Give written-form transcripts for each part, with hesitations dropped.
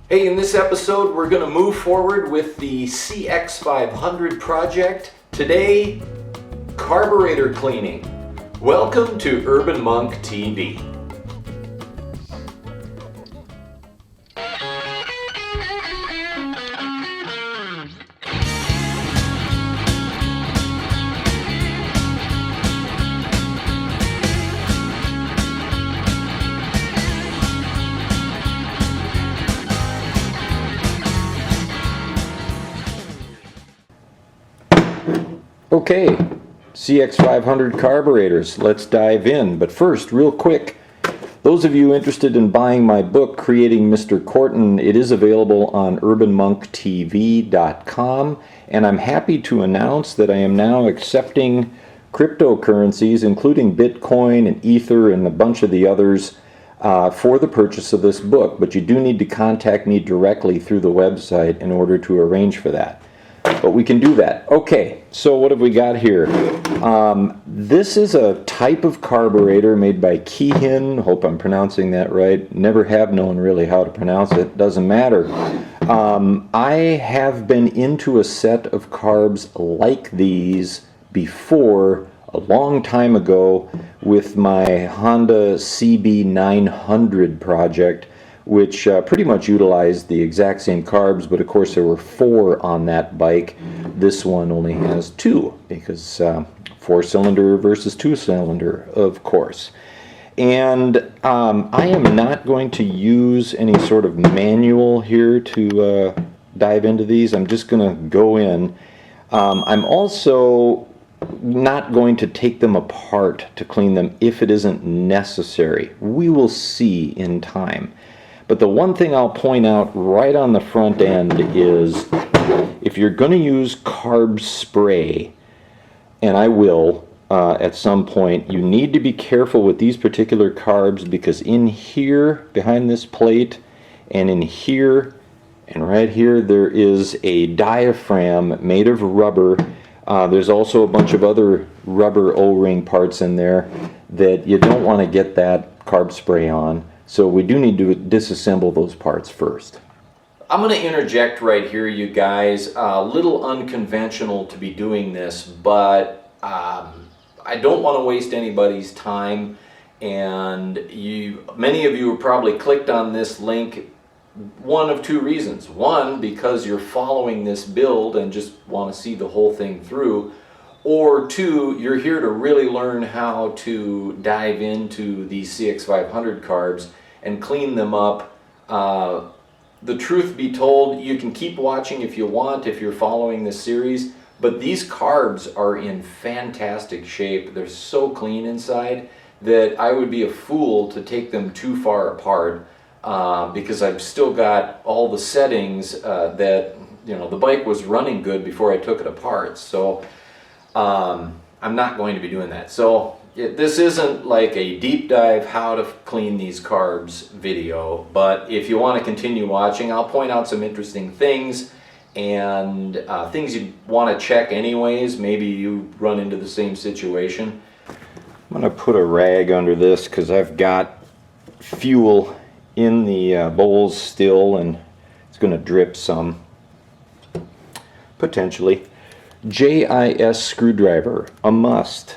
Hey, in this episode we're going to move forward with the CX500 project. Today, carburetor cleaning. Welcome to Urban Monk TV. Okay, CX500 carburetors, let's dive in. But first, real quick, those of you interested in buying my book, Creating Mr. Corton, it is available on urbanmonktv.com, and I'm happy to announce that I am now accepting cryptocurrencies, including Bitcoin and Ether and a bunch of the others, for the purchase of this book. But you do need to contact me directly through the website in order to arrange for that. But we can do that. Okay, so what have we got here? This is a type of carburetor made by Keehin. Hope I'm pronouncing that right. Never have known really how to pronounce it. Doesn't matter. I have been into a set of carbs like these before, a long time ago, with my Honda CB900 project, which pretty much utilized the exact same carbs, but of course there were 4 on that bike. This one only has 2, because 4-cylinder versus 2-cylinder, of course. And I am not going to use any sort of manual here to dive into these. I'm just going to go in. I'm also not going to take them apart to clean them if it isn't necessary. We will see in time. But the one thing I'll point out right on the front end is, if you're going to use carb spray, and I will at some point, you need to be careful with these particular carbs, because in here, behind this plate, and in here, and right here, there is a diaphragm made of rubber. There's also a bunch of other rubber O-ring parts in there that you don't want to get that carb spray on. So we do need to disassemble those parts first. I'm going to interject right here, you guys. A little unconventional to be doing this, but I don't want to waste anybody's time. And many of you have probably clicked on this link one of 2 reasons. One, because you're following this build and just want to see the whole thing through. Or 2, you're here to really learn how to dive into these CX500 carbs and clean them up. The truth be told, you can keep watching if you want, if you're following this series, but these carbs are in fantastic shape. They're so clean inside that I would be a fool to take them too far apart, because I've still got all the settings that, the bike was running good before I took it apart. So I'm not going to be doing that. So this isn't like a deep dive how to clean these carbs video, but if you want to continue watching, I'll point out some interesting things and things you want to check anyways. Maybe you run into the same situation. I'm going to put a rag under this because I've got fuel in the bowls still, and it's going to drip some, potentially. JIS screwdriver, a must.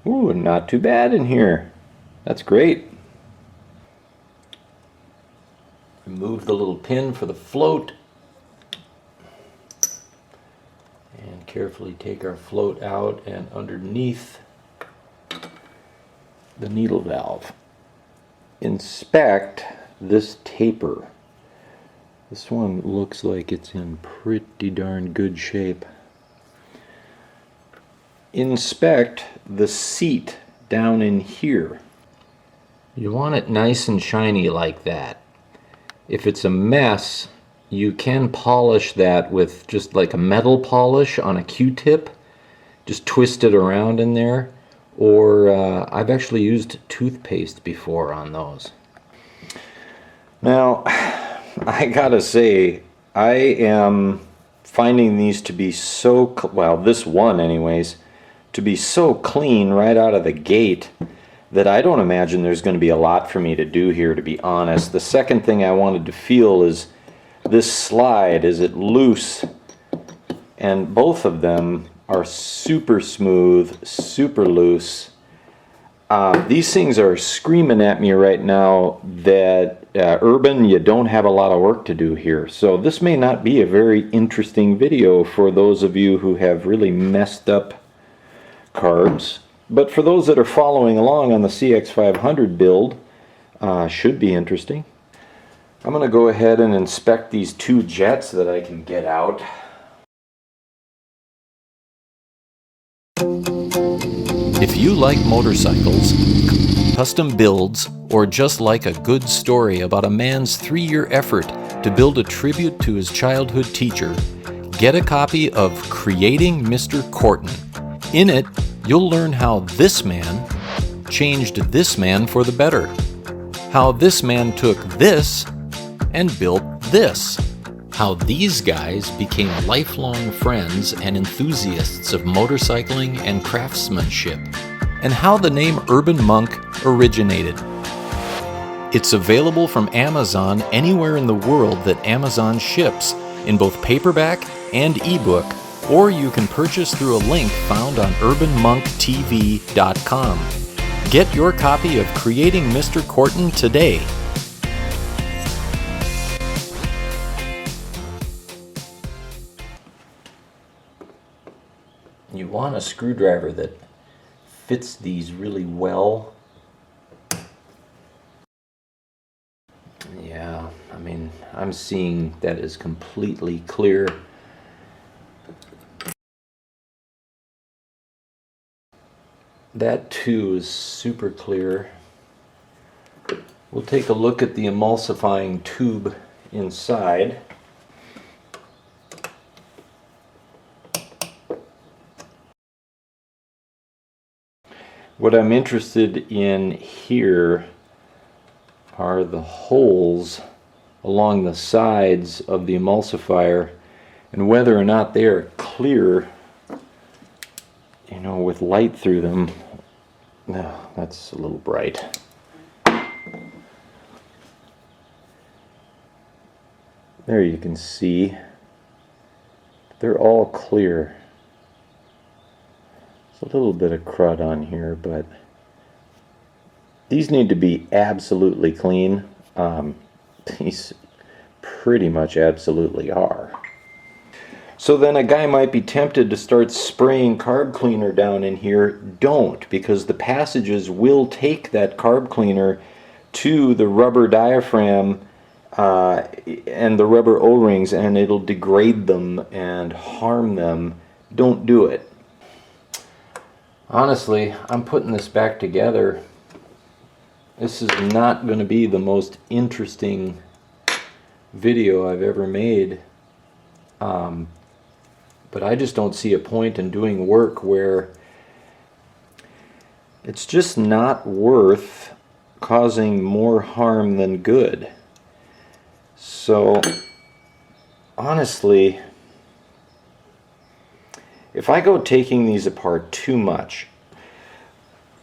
Ooh, not too bad in here. That's great. Remove the little pin for the float. And carefully take our float out and underneath the needle valve. Inspect this taper. This one looks like it's in pretty darn good shape. Inspect the seat down in here. You want it nice and shiny like that. If it's a mess, You can polish that with just like a metal polish on a Q-tip. Just twist it around in there. Or I've actually used toothpaste before on those. Now, I gotta say, I am finding these to be so, well, this one anyways, to be so clean right out of the gate that I don't imagine there's going to be a lot for me to do here, to be honest. The second thing I wanted to feel is this slide. Is it loose? And both of them are super smooth, super loose. These things are screaming at me right now that Urban, you don't have a lot of work to do here. So this may not be a very interesting video for those of you who have really messed up carbs. But for those that are following along on the CX500 build, should be interesting. I'm going to go ahead and inspect these two jets that I can get out. If you like motorcycles, custom builds, or just like a good story about a man's 3-year effort to build a tribute to his childhood teacher, get a copy of Creating Mr. Corton. In it, you'll learn how this man changed this man for the better. How this man took this and built this. How these guys became lifelong friends and enthusiasts of motorcycling and craftsmanship. And how the name Urban Monk originated. It's available from Amazon anywhere in the world that Amazon ships, in both paperback and ebook, or you can purchase through a link found on urbanmonktv.com. Get your copy of Creating Mr. Corton today. You want a screwdriver that fits these really well. Yeah, I mean, I'm seeing that is completely clear. That too is super clear. We'll take a look at the emulsifying tube inside. What I'm interested in here are the holes along the sides of the emulsifier and whether or not they are clear, you know, with light through them. No, that's a little bright. There you can see they're all clear. There's a little bit of crud on here, but these need to be absolutely clean. These pretty much absolutely are. So then a guy might be tempted to start spraying carb cleaner down in here. Don't, because the passages will take that carb cleaner to the rubber diaphragm and the rubber O-rings, and it'll degrade them and harm them. Don't do it. Honestly, I'm putting this back together. This is not going to be the most interesting video I've ever made. But I just don't see a point in doing work where it's just not worth causing more harm than good. So, honestly, if I go taking these apart too much,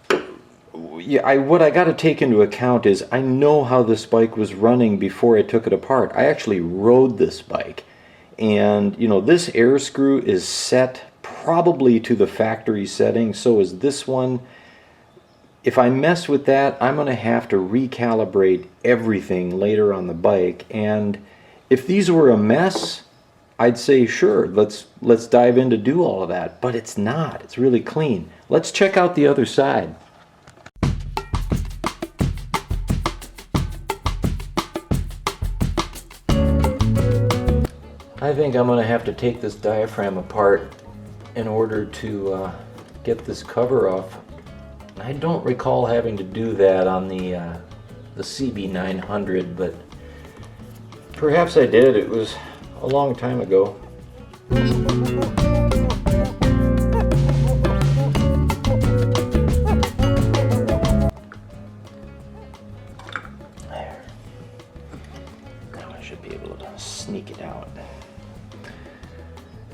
what I got to take into account is I know how this bike was running before I took it apart. I actually rode this bike. And, you know, this air screw is set probably to the factory setting. So is this one. If I mess with that, I'm going to have to recalibrate everything later on the bike. And if these were a mess, I'd say, sure, let's dive in to do all of that. But it's not. It's really clean. Let's check out the other side. I think I'm going to have to take this diaphragm apart in order to get this cover off. I don't recall having to do that on the CB900, but Perhaps I did. It was a long time ago. There. Now I should be able to sneak it out.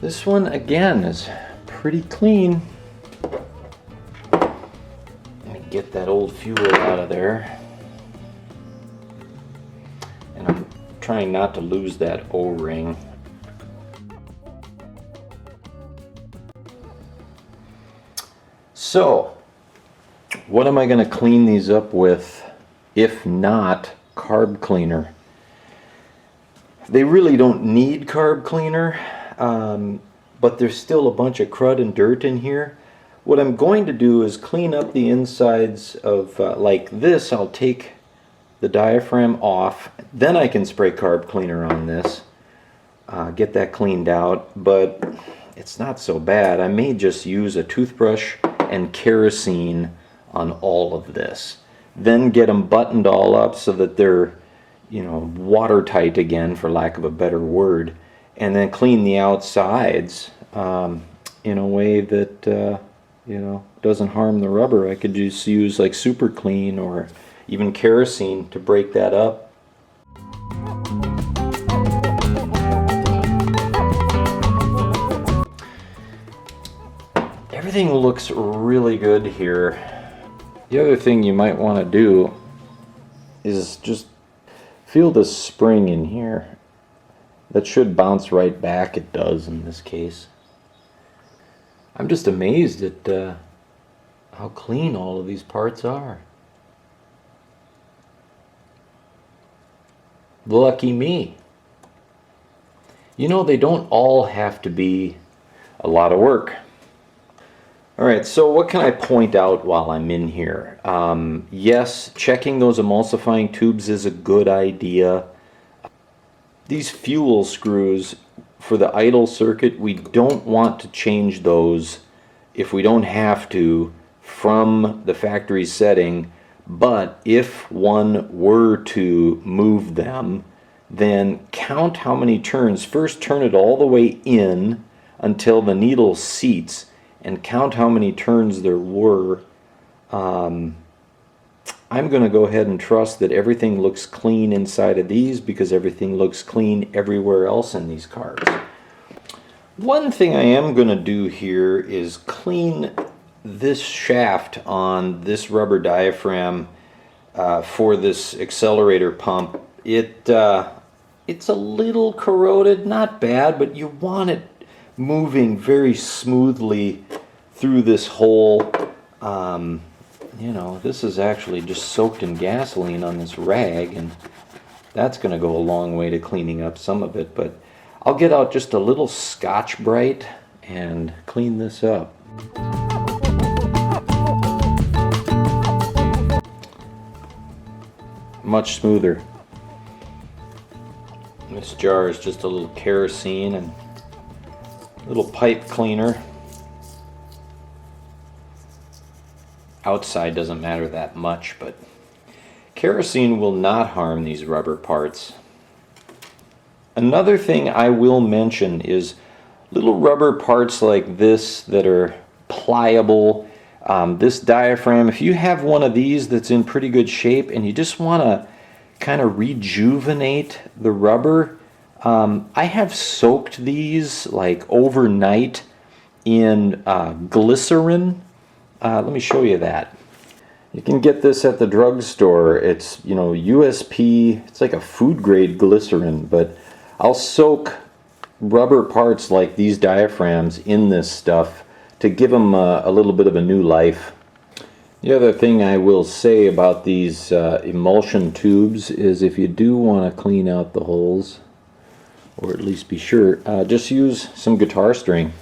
This one again is pretty clean. Let me get that old fuel out of there. And I'm trying not to lose that O-ring. So, what am I going to clean these up with if not carb cleaner? They really don't need carb cleaner, but there's still a bunch of crud and dirt in here. What I'm going to do is clean up the insides of, like this, I'll take the diaphragm off, then I can spray carb cleaner on this, get that cleaned out, but it's not so bad. I may just use a toothbrush and kerosene on all of this. Then get them buttoned all up so that they're, you know, watertight again, for lack of a better word, and then clean the outsides in a way that, you know, doesn't harm the rubber. I could just use like super clean or even kerosene to break that up. Everything looks really good here. The other thing you might want to do is just feel the spring in here. That should bounce right back. It does in this case. I'm just amazed at how clean all of these parts are. Lucky me. You know, they don't all have to be a lot of work. Alright, so what can I point out while I'm in here? Yes, checking those emulsifying tubes is a good idea. These fuel screws for the idle circuit, we don't want to change those if we don't have to from the factory setting, but if one were to move them, then count how many turns. First turn it all the way in until the needle seats, and count how many turns there were. I'm going to go ahead and trust that everything looks clean inside of these because everything looks clean everywhere else in these cars. One thing I am going to do here is clean this shaft on this rubber diaphragm for this accelerator pump. It's a little corroded, not bad, but you want it moving very smoothly through this hole. You know, this is actually just soaked in gasoline on this rag, and that's going to go a long way to cleaning up some of it, but I'll get out just a little Scotch-Brite and clean this up. Much smoother. This jar is just a little kerosene and a little pipe cleaner. Outside doesn't matter that much, but kerosene will not harm these rubber parts. Another thing I will mention is little rubber parts like this that are pliable. This diaphragm, if you have one of these that's in pretty good shape and you just want to kind of rejuvenate the rubber, I have soaked these like overnight in glycerin. Let me show you that. You can get this at the drugstore. It's, you know, USP, it's like a food grade glycerin, but I'll soak rubber parts like these diaphragms in this stuff to give them a little bit of a new life. The other thing I will say about these emulsion tubes is if you do want to clean out the holes, or at least be sure, just use some guitar string.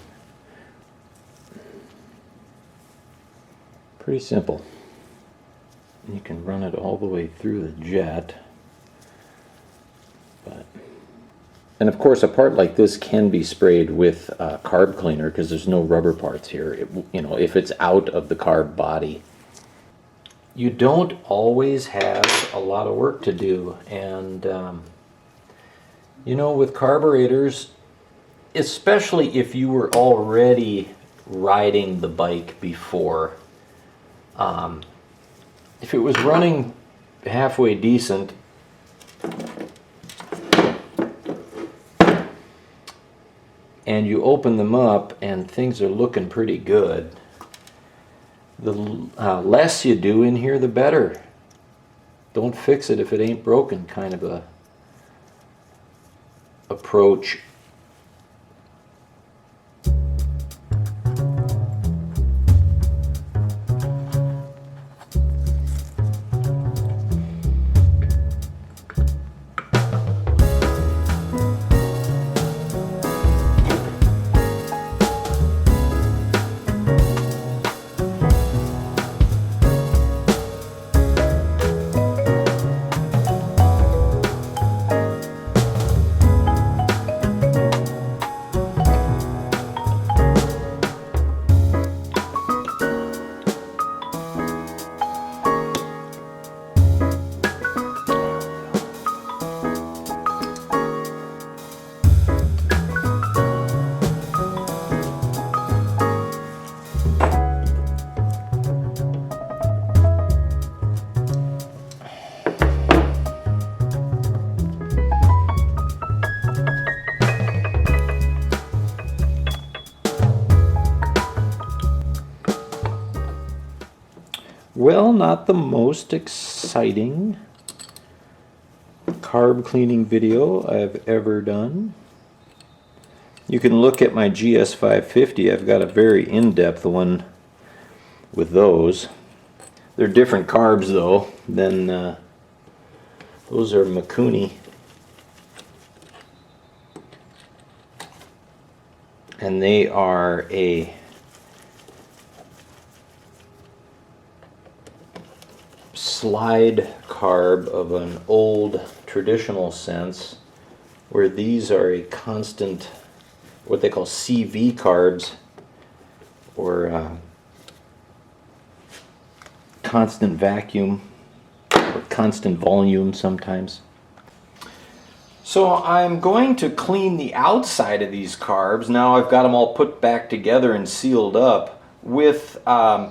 Pretty simple. You can run it all the way through the jet. And of course, a part like this can be sprayed with carb cleaner because there's no rubber parts here. You know, if it's out of the carb body. You don't always have a lot of work to do, and You know, with carburetors, especially if you were already riding the bike before, if it was running halfway decent, and you open them up and things are looking pretty good, the less you do in here, the better. Don't fix it if it ain't broken, kind of a approach. Well, not the most exciting carb cleaning video I've ever done. You can look at my GS550. I've got a very in-depth one with those. They're different carbs though than those are Mikuni. And they are a slide carb of an old traditional sense, where these are a constant, what they call CV carbs, or constant vacuum, or constant volume sometimes. So I'm going to clean the outside of these carbs. Now I've got them all put back together and sealed up with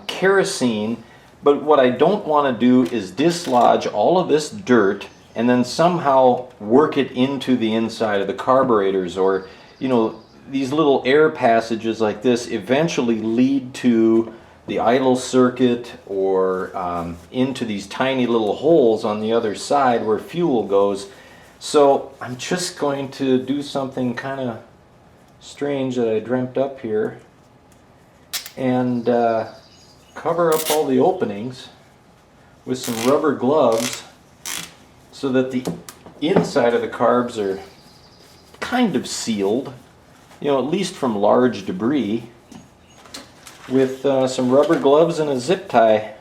kerosene. But what I don't want to do is dislodge all of this dirt and then somehow work it into the inside of the carburetors, or, you know, these little air passages like this eventually lead to the idle circuit, or into these tiny little holes on the other side where fuel goes. So I'm just going to do something kind of strange that I dreamt up here, and cover up all the openings with some rubber gloves so that the inside of the carbs are kind of sealed, you know, at least from large debris, with some rubber gloves and a zip tie.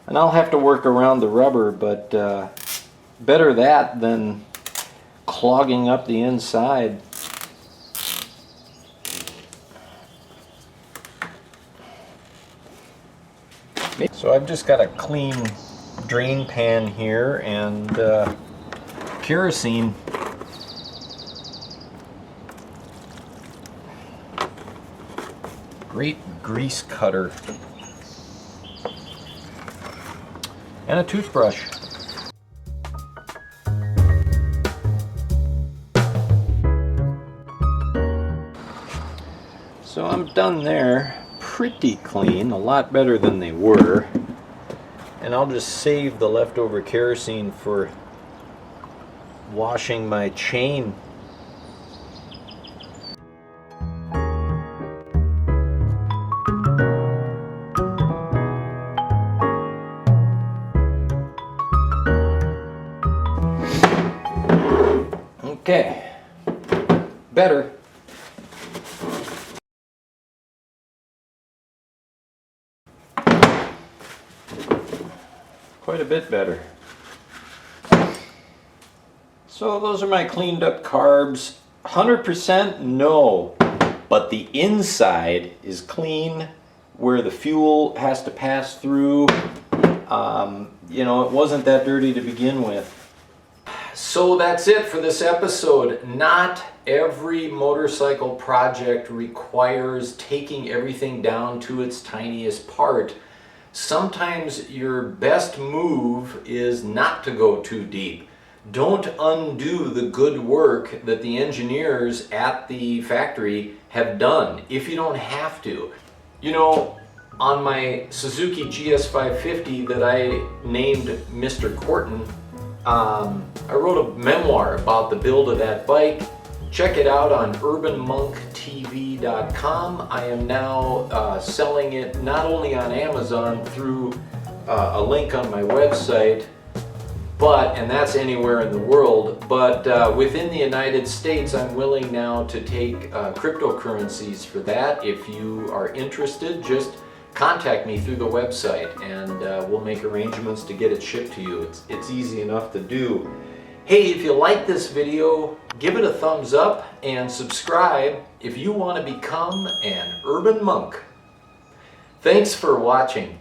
And I'll have to work around the rubber, but better that than clogging up the inside. So I've just got a clean drain pan here and kerosene. Great grease cutter. And a toothbrush. So I'm done there. Pretty clean, a lot better than they were, and I'll just save the leftover kerosene for washing my chain. Okay, better. Quite a bit better. So those are my cleaned up carbs. 100% no, but the inside is clean where the fuel has to pass through. You know, it wasn't that dirty to begin with. So that's it for this episode. Not every motorcycle project requires taking everything down to its tiniest part. Sometimes your best move is not to go too deep. Don't undo the good work that the engineers at the factory have done if you don't have to. You know, on my Suzuki GS550 that I named Mr. Corton, I wrote a memoir about the build of that bike. Check it out on urbanmonktv.com. I am now selling it not only on Amazon through a link on my website, and that's anywhere in the world, but within the United States, I'm willing now to take cryptocurrencies for that. If you are interested, just contact me through the website and we'll make arrangements to get it shipped to you. It's easy enough to do. Hey, if you like this video, give it a thumbs up and subscribe if you want to become an urban monk. Thanks for watching.